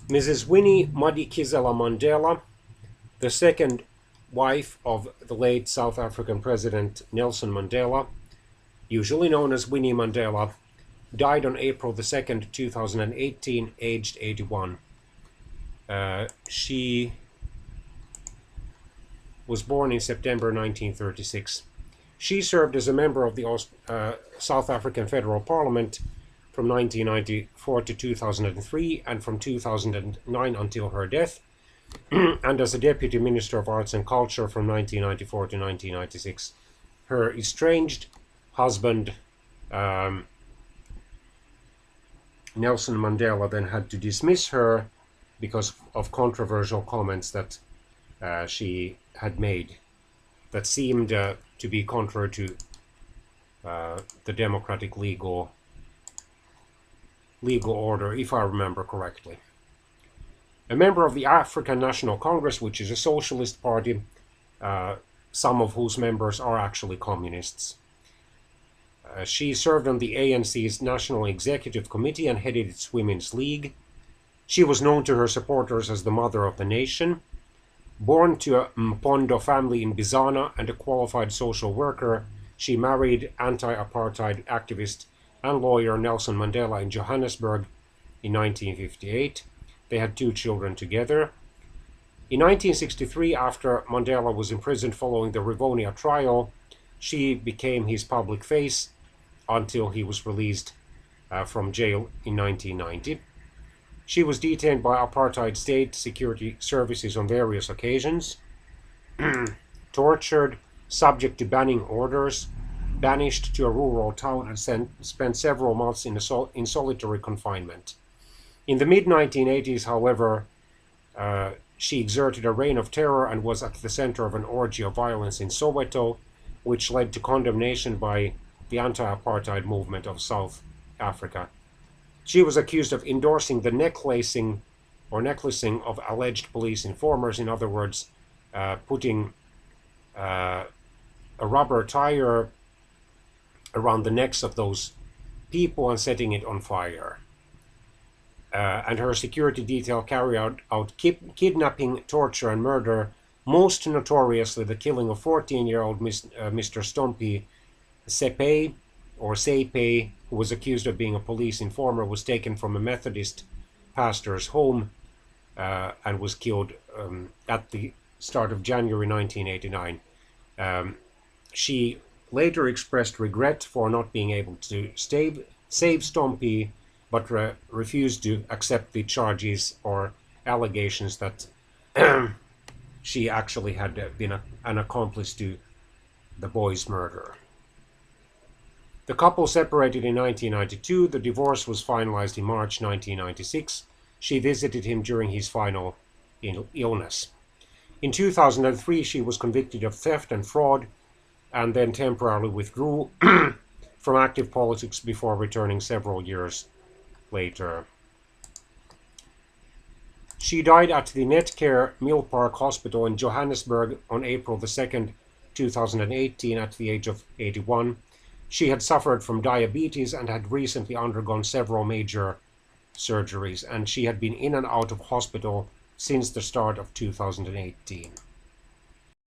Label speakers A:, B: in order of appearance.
A: Mrs. Winnie Madikizela Mandela, the second wife of the late South African President Nelson Mandela, usually known as Winnie Mandela, died on April the 2nd, 2018, aged 81. She was born in September 1936. She served as a member of the South African Federal Parliament from 1994 to 2003 and from 2009 until her death, and as a Deputy Minister of Arts and Culture from 1994 to 1996. Her estranged husband, Nelson Mandela, then had to dismiss her because of controversial comments that she had made that seemed to be contrary to the democratic legal order, if I remember correctly. A member of the African National Congress, which is a socialist party, some of whose members are actually communists. She served on the ANC's National Executive Committee and headed its Women's League. She was known to her supporters as the Mother of the Nation. Born to a Mpondo family in Bizana and a qualified social worker, she married anti-apartheid activist and lawyer Nelson Mandela in Johannesburg in 1958. They had 2 children together. In 1963, after Mandela was imprisoned following the Rivonia trial, she became his public face until he was released from jail in 1990. She was detained by apartheid state security services on various occasions, tortured, subject to banning orders, banished to a rural town, and spent several months in solitary confinement. In the mid-1980s, however, she exerted a reign of terror and was at the center of an orgy of violence in Soweto, which led to condemnation by the anti-apartheid movement of South Africa. She was accused of endorsing the necklacing of alleged police informers, in other words, putting a rubber tire around the necks of those people and setting it on fire. And her security detail carried out kidnapping, torture, and murder, most notoriously the killing of 14-year-old Mr. Stompie Sepe, who was accused of being a police informer, was taken from a Methodist pastor's home and was killed at the start of January 1989. She later expressed regret for not being able to save Stompie, but refused to accept the charges or allegations that she actually had been an accomplice to the boy's murder. The couple separated in 1992. The divorce was finalized in March 1996. She visited him during his final illness. In 2003, she was convicted of theft and fraud and then temporarily withdrew from active politics before returning several years later. She died at the Netcare Mill Park Hospital in Johannesburg on April the 2nd, 2018, at the age of 81. She had suffered from diabetes and had recently undergone several major surgeries, and she had been in and out of hospital since the start of 2018.